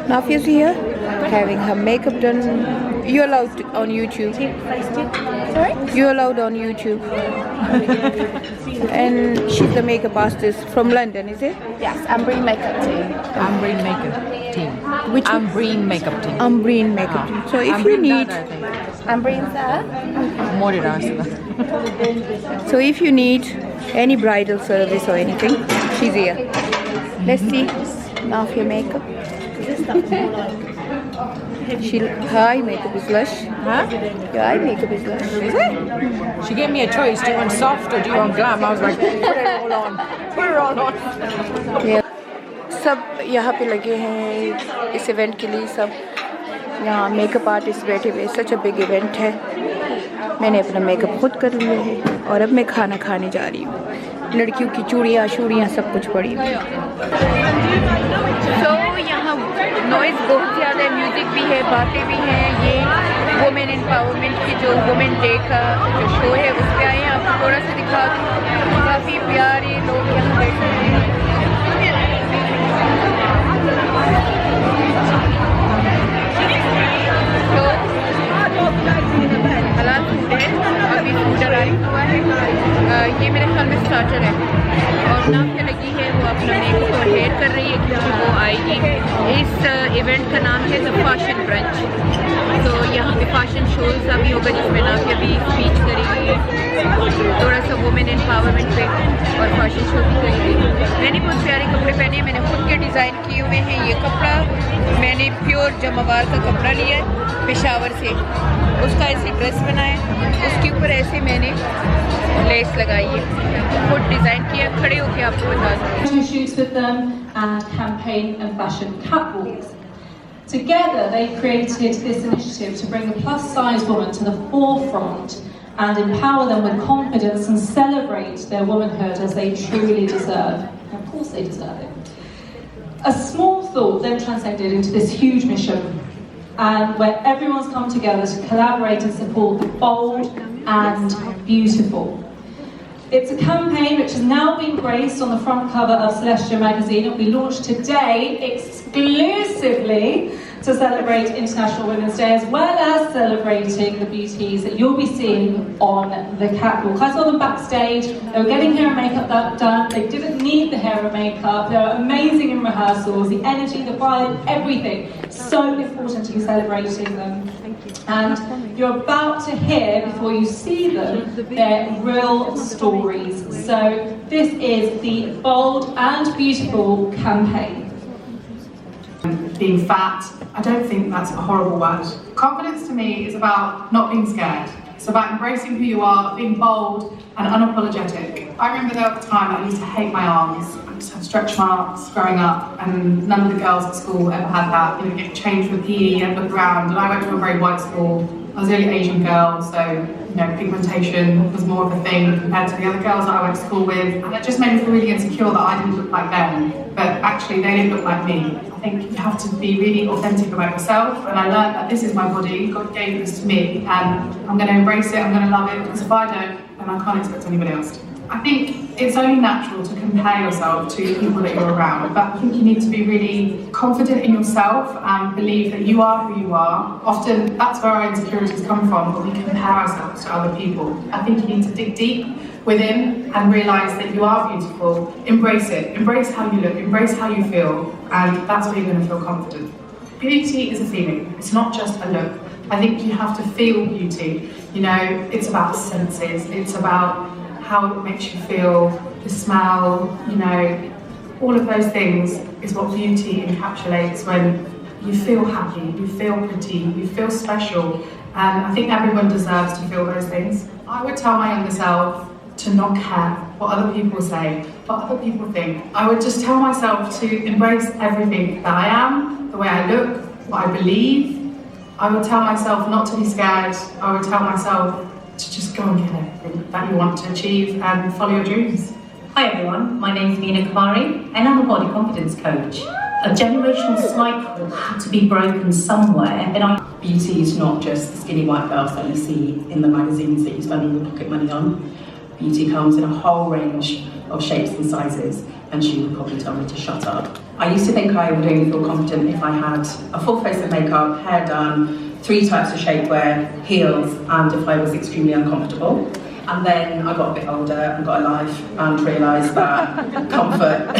Nafia's here, having her makeup done. You're allowed on YouTube. Sorry? You're allowed on YouTube. And she's the makeup artist from London, is it? Yes, Ambreen makeup team. Ambreen makeup team. Which Ambreen makeup team. Ambreen makeup team. So if you need, Ambreen's there. so if you need any bridal service or anything, she's here. Let's see Nafia makeup. Her eye makeup is lush. Huh? Your eye makeup is lush. Is it? She gave me a choice. Do you want soft or do you want glam? I was like, put it all on. Put it all on. Yeah. सब यहाँ पे लगे हैं इस event के लिए. सब यहाँ मेकअप आर्टिस्ट बैठे हुए. सच अ बिग इवेंट है. मैंने अपना मेकअप खुद कर लिया है और अब मैं खाना खाने जा रही हूँ. लड़कियों की चूड़ियाँ शूड़ियाँ सब कुछ पड़ी हुई. तो यहाँ नॉइज़ बहुत ज़्यादा है. म्यूज़िक भी है, बातें भी हैं. ये वुमेन एम्पावरमेंट की जो वुमेन डे का जो शो है उस पर आए हैं. आपको थोड़ा सा दिखा दूँ. काफ़ी प्यारे लोग यहाँ बैठे हैं. हलाल फूड है. अभी फूड अराइव हुआ है. ये मेरे ख्याल में स्टार्टर है. और नाफिया लगी है वो अपना मेकअप और हेयर कर रही है क्योंकि वो आएगी. इस इवेंट का नाम है द फैशन ब्रंच. तो यहाँ पे फैशन शोज का भी होगा जिसमें नाफिया भी स्पीच करेगी. थोड़ा सा वुमेन एम्पावरमेंट पे और फैशन शो भी करेगी. मैंने बहुत प्यारे कपड़े पहने हैं. मैंने खुद के डिज़ाइन किए हुए हैं. ये कपड़ा मैंने प्योर जमावार का कपड़ा लिया है पेशावर से. उसका ऐसे ड्रेस बनाया. उसके ऊपर ऐसे मैंने लेस लगाई है. खुद डिज़ाइन किया. खड़े होकर आपको बता दूँ. Shoots with them and campaign and fashion catwalks. Together they created this initiative to bring the plus size woman to the forefront and empower them with confidence and celebrate their womanhood as they truly deserve. And of course they deserve it. A small thought then translated into this huge mission, and where everyone's come together to collaborate and support the bold and beautiful. It's a campaign which has now been graced on the front cover of Celestia magazine. It will be launched today exclusively to celebrate International Women's Day, as well as celebrating the beauties that you'll be seeing on the catwalk. I saw them backstage. They were getting hair and makeup done. They didn't need the hair and makeup. They were amazing in rehearsals. The energy, the vibe, everything. So important to be celebrating them. And you're about to hear, before you see them, their real stories. So this is the Bold and Beautiful campaign. Being fat, I don't think that's a horrible word. Confidence to me is about not being scared. It's about embracing who you are, being bold and unapologetic. I remember there was a time I used to hate my arms. I used to have stretch marks growing up, and none of the girls at school ever had that. You know, get changed for PE and look around, and I went to a very white school. I was the only Asian girl, so you know, pigmentation was more of a thing compared to the other girls that I went to school with. And it just made me feel really insecure that I didn't look like them, but actually they didn't look like me. I think you have to be really authentic about yourself, and I learned that this is my body, God gave this to me, and I'm going to embrace it, I'm going to love it, because if I don't, then I can't expect anybody else to. I think it's only natural to compare yourself to people that you're around, but I think you need to be really confident in yourself and believe that you are who you are. Often that's where our insecurities come from, but we compare ourselves to other people. I think you need to dig deep within and realise that you are beautiful. Embrace it. Embrace how you look. Embrace how you feel, and that's where you're going to feel confident. Beauty is a feeling. It's not just a look. I think you have to feel beauty. You know, it's about senses. It's about how it makes you feel, the smell, you know, all of those things is what beauty encapsulates. When you feel happy, you feel pretty, you feel special, and I think everyone deserves to feel those things. I would tell my younger self to not care what other people say, what other people think. I would just tell myself to embrace everything that I am, the way I look, what I believe. I would tell myself not to be scared. I would tell myself to just go and get everything that you want to achieve and follow your dreams. Hi everyone, my name's Mina Kamari and I'm a body confidence coach. A generational cycle had to be broken somewhere, and beauty is not just the skinny white girls that you see in the magazines that you spend all your pocket money on. Beauty comes in a whole range of shapes and sizes. and she would probably tell me to shut up. I used to think I would only feel confident if I had a full face of makeup, hair done, 3 types of shapewear, heels, and if I was extremely uncomfortable. And then I got a bit older and got a life and realised that comfort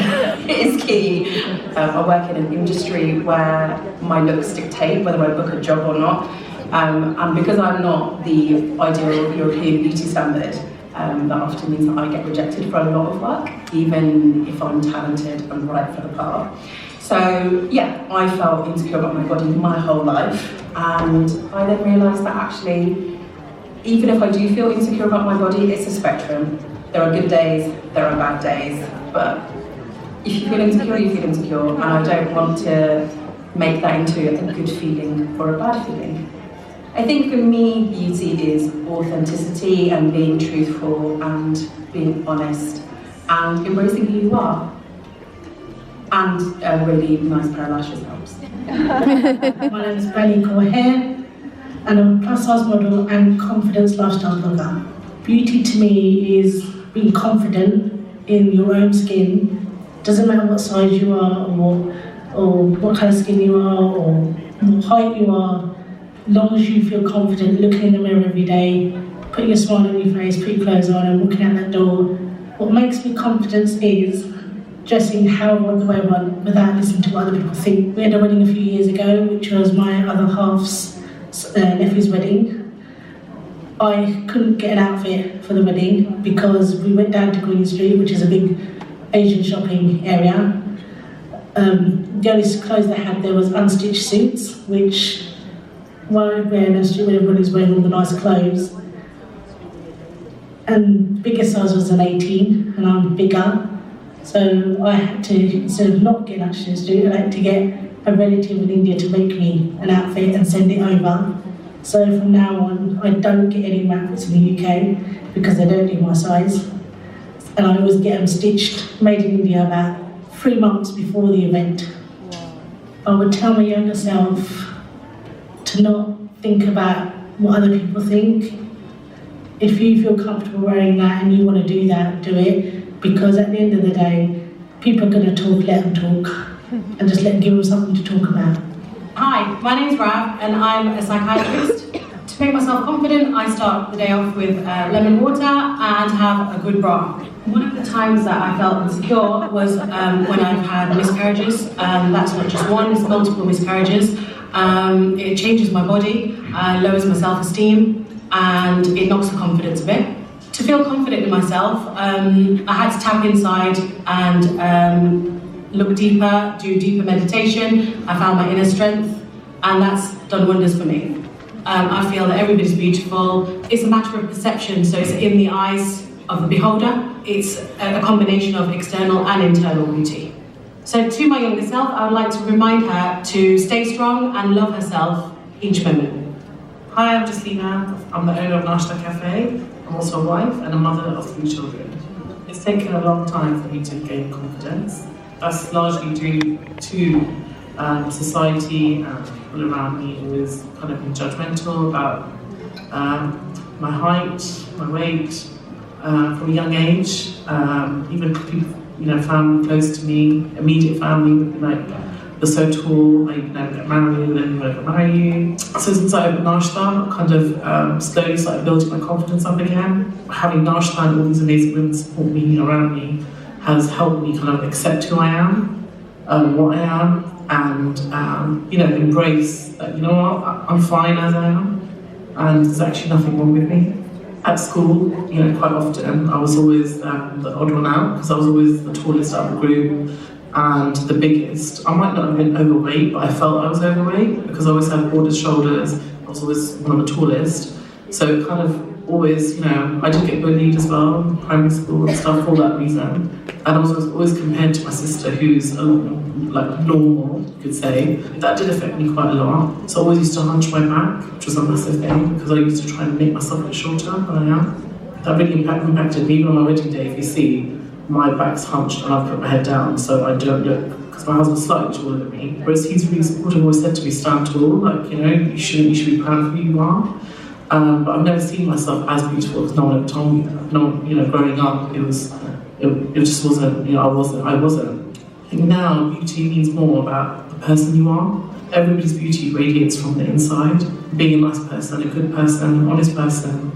is key. I work in an industry where my looks dictate whether I book a job or not. And because I'm not the ideal European beauty standard, that often means that I get rejected for a lot of work, even if I'm talented and right for the part. So yeah, I felt insecure about my body my whole life, and I then realised that actually, even if I do feel insecure about my body, it's a spectrum. There are good days, there are bad days, but if you feel insecure, you feel insecure, and I don't want to make that into a good feeling or a bad feeling. I think for me, beauty is authenticity and being truthful and being honest and embracing who you are. And a really nice pair of lashes helps. My name is Benny Coher, and I'm a plus size model and confidence lifestyle blogger. Beauty to me is being confident in your own skin. Doesn't matter what size you are or what kind of skin you are or what height you are. As long as you feel confident looking in the mirror every day, putting a smile on your face, put your clothes on and walking out that door. What makes me confident is dressing how I want the way I want without listening to what other people think. We had a wedding a few years ago, which was my other half's nephew's wedding. I couldn't get an outfit for the wedding because we went down to Green Street, which is a big Asian shopping area. The only clothes they had there was unstitched suits, which why wearing a street when everybody's wearing all the nice clothes. And biggest size was an 18, and I'm bigger. So I had to, instead of not getting actually a suit, I had to get a relative in India to make me an outfit and send it over. So from now on, I don't get any outfits in the UK because they don't do my size. And I always get them stitched, made in India about 3 months before the event. I would tell my younger self to not think about what other people think. If you feel comfortable wearing that and you want to do that, do it. Because at the end of the day, people are going to talk, let them talk. And just give them something to talk about. Hi, my name's Rav and I'm a psychiatrist. To make myself confident, I start the day off with lemon water and have a good bra. One of the times that I felt insecure was when I've had miscarriages. That's not just one, it's multiple miscarriages. It changes my body, lowers my self-esteem, and it knocks the confidence a bit. To feel confident in myself, I had to tap inside and look deeper, do deeper meditation. I found my inner strength, and that's done wonders for me. I feel that everybody's beautiful. It's a matter of perception, so it's in the eyes of the beholder. It's a combination of external and internal beauty. So to my younger self, I would like to remind her to stay strong and love herself each moment. Hi, I'm Justina. I'm the owner of Nafia Cafe. I'm also a wife and a mother of 3 children. It's taken a long time for me to gain confidence. That's largely due to society and people around me always kind of being judgmental about my height, my weight, from a young age. Even people, family close to me, immediate family would be like, "You're so tall, I never get married, and then won't marry you." So since I opened Nafia, I kind of slowly started building my confidence up again. Having Nafia and all these amazing women support me around me has helped me kind of accept who I am, what I am, and embrace that, I'm fine as I am, and there's actually nothing wrong with me. At school, quite often I was always the odd one out because I was always the tallest out of the group and the biggest. I might not have been overweight, but I felt I was overweight because I always had broader shoulders. I was always one of the tallest, so kind of always, I did get bullied as well in primary school and stuff for that reason. And I was always compared to my sister, who's a lot more normal, you could say. That did affect me quite a lot. So I always used to hunch my back, which was a massive thing, because I used to try and make myself look shorter than I am. That really impacted me. Even on my wedding day, if you see, my back's hunched and I've put my head down so I don't look, because my husband's slightly taller than me. Whereas he's really supportive, always said to me, stand tall, you should be proud of who you are. But I've never seen myself as beautiful because no one ever told me that. No one, growing up, it it just wasn't, I wasn't. I think now beauty means more about the person you are. Everybody's beauty radiates from the inside. Being a nice person, a good person, an honest person,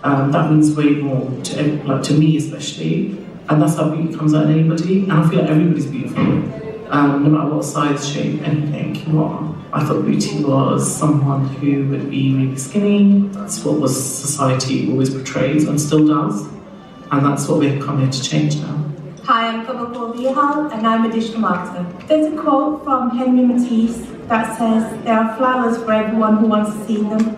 that means way more to me especially. And that's how beauty comes out in anybody. And I feel like everybody's beautiful, no matter what size, shape, anything you are. I thought beauty was someone who would be really skinny. That's what society always portrays and still does. And that's what we've come here to change now. Hi, I'm Gabakor Vihal and I'm a digital marketer. There's a quote from Henry Matisse that says, "There are flowers for everyone who wants to see them."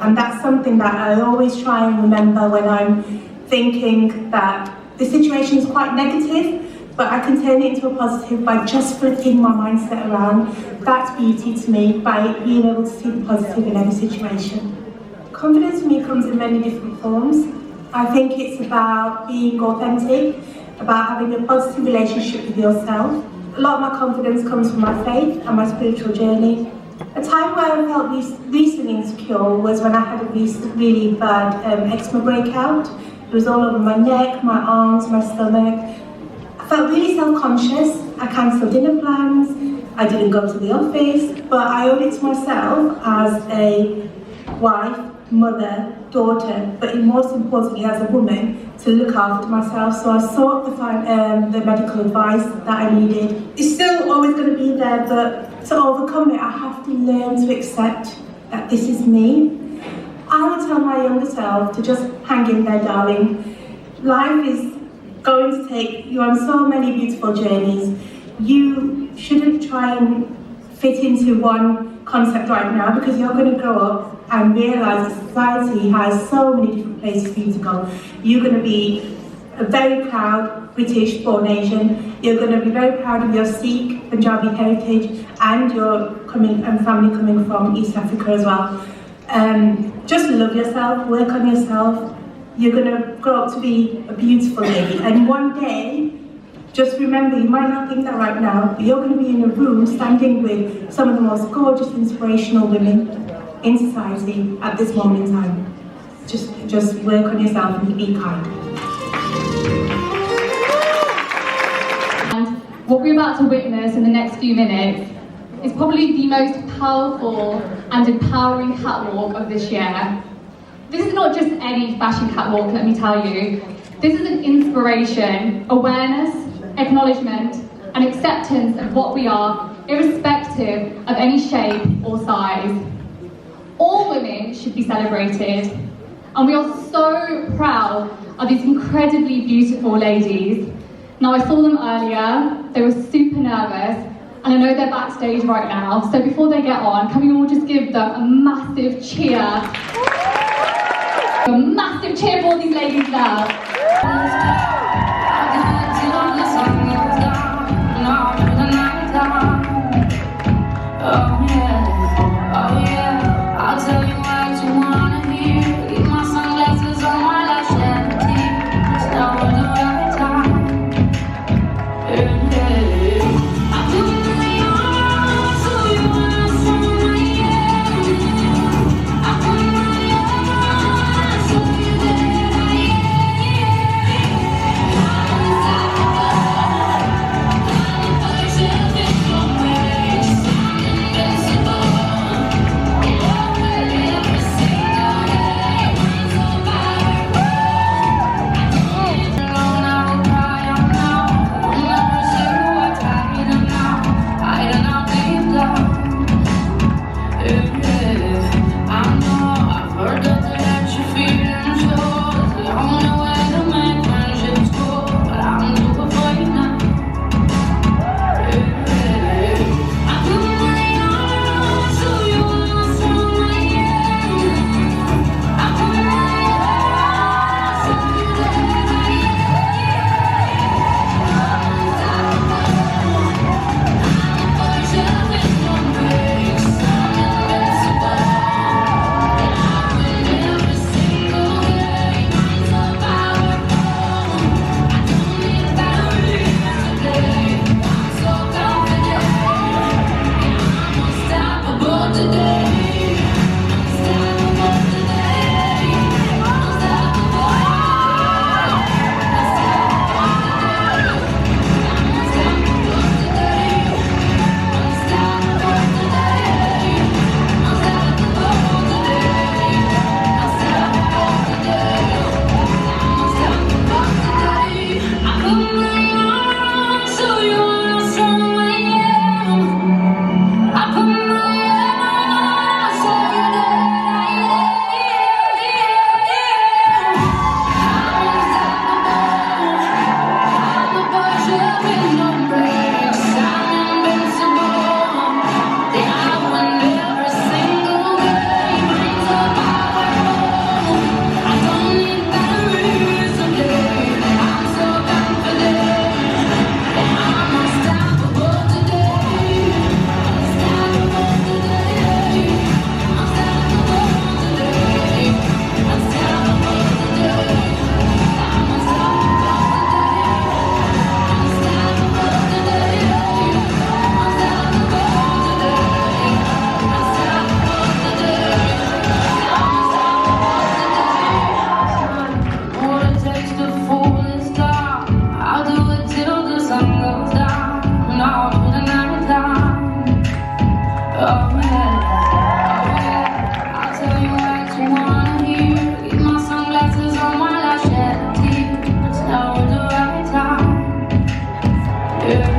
And that's something that I always try and remember when I'm thinking that the situation is quite negative, but I can turn it into a positive by just flipping my mindset around. That's beauty to me, by being able to see the positive in every situation. Confidence for me comes in many different forms. I think it's about being authentic, about having a positive relationship with yourself. A lot of my confidence comes from my faith and my spiritual journey. A time where I felt recently insecure was when I had a really bad eczema breakout. It was all over my neck, my arms, my stomach. I felt really self-conscious. I cancelled dinner plans. I didn't go to the office, but I owed it to myself as a wife, mother, daughter, but most importantly as a woman, to look after myself. So I sought the medical advice that I needed. It's still always going to be there, but to overcome it, I have to learn to accept that this is me. I would tell my younger self to just hang in there, darling. Life is going to take you on so many beautiful journeys. You shouldn't try and fit into one concept right now, because you're going to grow up and realise that society has so many different places for you to go. You're going to be a very proud British born Asian. You're going to be very proud of your Sikh, Punjabi heritage, and your family coming from East Africa as well. Just love yourself, work on yourself. You're going to grow up to be a beautiful lady, and one day, just remember, you might not think that right now, but you're going to be in a room standing with some of the most gorgeous, inspirational women in society at this moment in time. Just work on yourself and be kind. And what we're about to witness in the next few minutes is probably the most powerful and empowering catwalk of this year. This is not just any fashion catwalk, let me tell you. This is an inspiration, awareness, acknowledgement, and acceptance of what we are, irrespective of any shape or size. All women should be celebrated, and we are so proud of these incredibly beautiful ladies. Now, I saw them earlier, they were super nervous, and I know they're backstage right now, so before they get on, can we all just give them a massive cheer? A massive cheer for all these ladies now. I'll tell you what you wanna hear. Keep my sunglasses on while I shed a tear. It's now the right time. Yeah.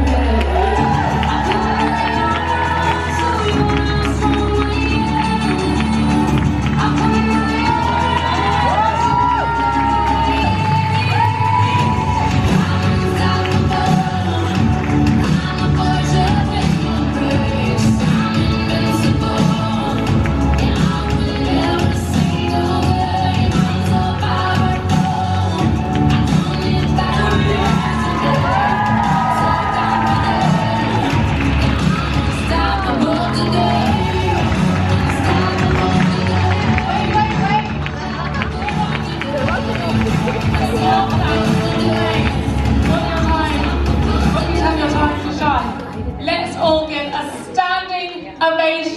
Let's all give a standing ovation